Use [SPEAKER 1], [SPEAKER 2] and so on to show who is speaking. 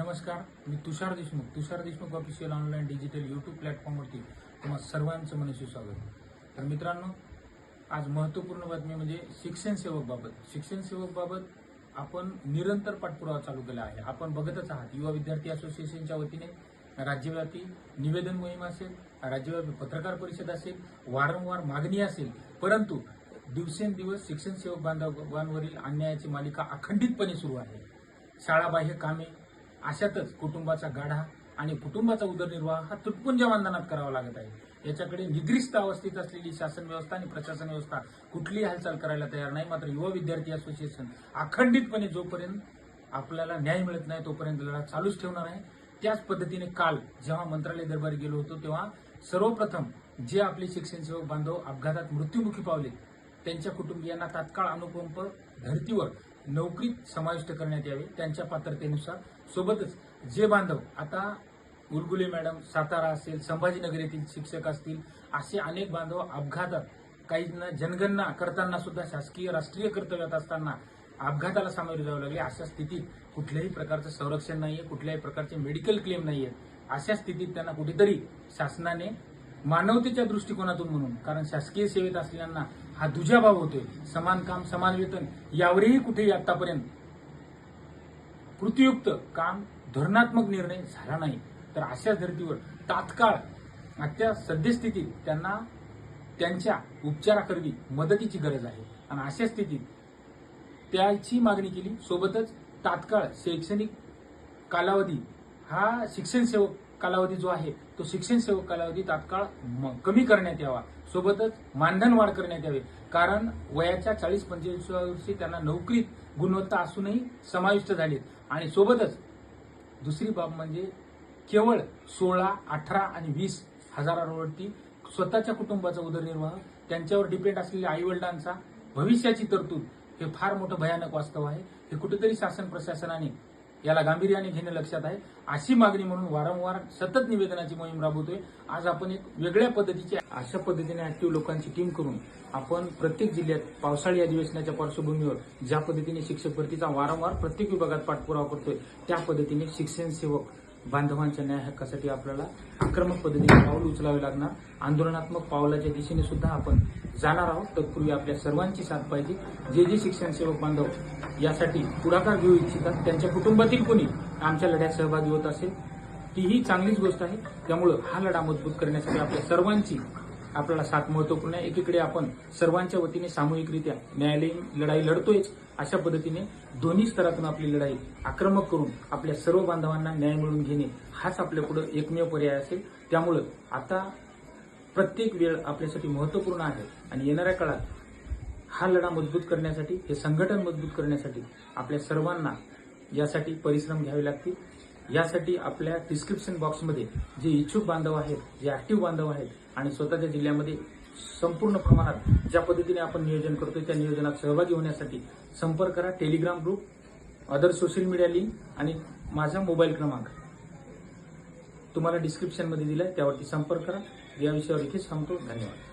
[SPEAKER 1] नमस्कार, मी Tushar Deshmukh official online digital YouTube प्लॅटफॉर्मवरती तुम्हा सर्वांचं मनस्वी स्वागत। तर मित्रांनो, आज महत्त्वपूर्ण बातमी म्हणजे शिक्षण सेवक बाबत आपण निरंतर पाठपुरावा चालू केला आहे। आपण बघतच आहात, युवा विद्यार्थी असोसिएशनच्या वतीने राज्यव्यापी निवेदन मोहीम असेल, राज्यव्यापी पत्रकार परिषद असेल, वारंवार मागणी असेल, परंतु दिवसेंदिवस शिक्षण सेवक बांधवांवरील अन्यायाची मालिका अखंडितपणे सुरू आहे। शाळाबाह्य कामे, अशातच कुटुंबाचा गाढा आणि कुटुंबाचा उदरनिर्वाह हा तुटपुंज्या मानधनात करावा लागत आहे। याच्याकडे निद्रिस्त अवस्थेत असलेली शासन व्यवस्था आणि प्रशासन व्यवस्था कुठलीही हालचाल करायला तयार नाही। मात्र युवा विद्यार्थी असोसिएशन अखंडितपणे जोपर्यंत आपल्याला न्याय मिळत नाही तोपर्यंत लढा चालूच ठेवणार आहे। त्याच पद्धतीने काल जेव्हा मंत्रालय दरबारी गेलो होतो तेव्हा सर्वप्रथम जे आपले शिक्षण सेवक बांधव अपघातात मृत्युमुखी पावले त्यांच्या कुटुंबियांना तात्काळ अनुकंप धर्तीवर नोकरीत समाविष्ट करण्यात यावे त्यांच्या पात्रतेनुसार। सोबतच जे बांधव आता उरगुले मॅडम, सातारा असेल, संभाजीनगर येथील शिक्षक असतील, असे अनेक बांधव अपघातात काहींना जनगणना करताना सुद्धा शासकीय राष्ट्रीय कर्तव्यात असताना अपघाताला सामोरे जावे लागले। अशा स्थितीत कुठल्याही प्रकारचं संरक्षण नाहीये, कुठल्याही प्रकारचे मेडिकल क्लेम नाहीये। अशा स्थितीत त्यांना कुठेतरी शासनाने मानवतेच्या दृष्टिकोनातून म्हणून, कारण शासकीय सेवेत असलेल्यांना हा दुजाभाव होतोय, समान काम समान वेतन, यावरही कुठेही आतापर्यंत कृतीयुक्त काम धोरणात्मक निर्णय झाला नाही। तर अशा धर्तीवर तात्काळ आता सद्यस्थितीत त्यांना त्यांच्या उपचाराकरवी मदतीची गरज आहे आणि अशा स्थितीत त्याची मागणी केली। सोबतच तात्काळ शैक्षणिक कालावधी हा शिक्षण सेवक कालावधी जो आहे तो शिक्षण सेवक कालावधी तात्काळ कमी करण्यात यावा। सोबतच मानधन वाढ करण्यात यावे, कारण वयाच्या 40-45 वर्षी त्यांना नोकरीत गुणवत्ता असूनही समाविष्ट झालेत। आणि सोबतच दुसरी बाब म्हणजे केवळ 16, 18 आणि 20 हजारावरती स्वतःच्या कुटुंबाचा उदरनिर्वाह, त्यांच्यावर डिपेंड असलेल्या आईवडिलांचा भविष्याची तरतूद, हे फार मोठं भयानक वास्तव आहे। हे कुठेतरी शासन प्रशासनाने याला गांभीर्याने घेणे लक्षात आहे। अशी मागणी म्हणून वारंवार सतत निवेदनाची मोहीम राबवतोय। आज आपण एक वेगळ्या पद्धतीची अशा पद्धतीने ऍक्टिव्ह लोकांची टीम करून आपण प्रत्येक जिल्ह्यात पावसाळी अधिवेशनाच्या पार्श्वभूमीवर ज्या पद्धतीने शिक्षक भरतीचा वारंवार प्रत्येक विभागात पाठपुरावा करतोय, त्या पद्धतीने शिक्षण सेवक बांधवांच्या न्याय हक्कासाठी आपल्याला आक्रमक पद्धतीने पाऊल उचलावे लागणार। आंदोलनात्मक पावलाच्या दिशेने सुद्धा आपण जाणार आहोत। तत्पूर्वी आपल्या सर्वांची साथ पाहिजे। जे शिक्षण सेवक बांधव यासाठी पुढाकार घेऊ इच्छितात, त्यांच्या कुटुंबातील कोणी आमच्या लढ्यात सहभागी होत असेल, तीही चांगलीच गोष्ट आहे। त्यामुळे हा लढा मजबूत करण्यासाठी आपल्या सर्वांची आपल्याला साथ महत्वपूर्ण आहे। एकीकडे आपण सर्वांच्या वतीने सामूहिकरित्या न्यायालयीन लढाई लढतोयच, अशा पद्धतीने दोन्ही स्तरातून आपली लढाई आक्रमक करून आपल्या सर्व बांधवांना न्याय मिळवून घेणे हाच आपल्यापुढे एकमेव पर्याय असेल। त्यामुळे आता प्रत्येक वेळ आपल्यासाठी महत्वपूर्ण आहे आणि येणाऱ्या काळात हा लढा मजबूत करण्यासाठी, हे संघटन मजबूत करण्यासाठी आपल्या सर्वांना यासाठी परिश्रम घ्यावे लागतील। यासाठी आपल्या डिस्क्रिप्शन बॉक्समध्ये जे इच्छुक बांधव आहेत, जे ऍक्टिव्ह बांधव आहेत आणि स्वतःच्या जिल्ह्यामध्ये संपूर्ण प्रमाणात ज्या पद्धतीने आपण नियोजन करतोय त्या नियोजनात सहभागी होण्यासाठी संपर्क करा। Telegram group, other social media link आणि माझा मोबाईल क्रमांक तुम्हाला डिस्क्रिप्शनमध्ये दिलाय, त्यावरती संपर्क करा। या विषयावर इथेच थांबतो। धन्यवाद।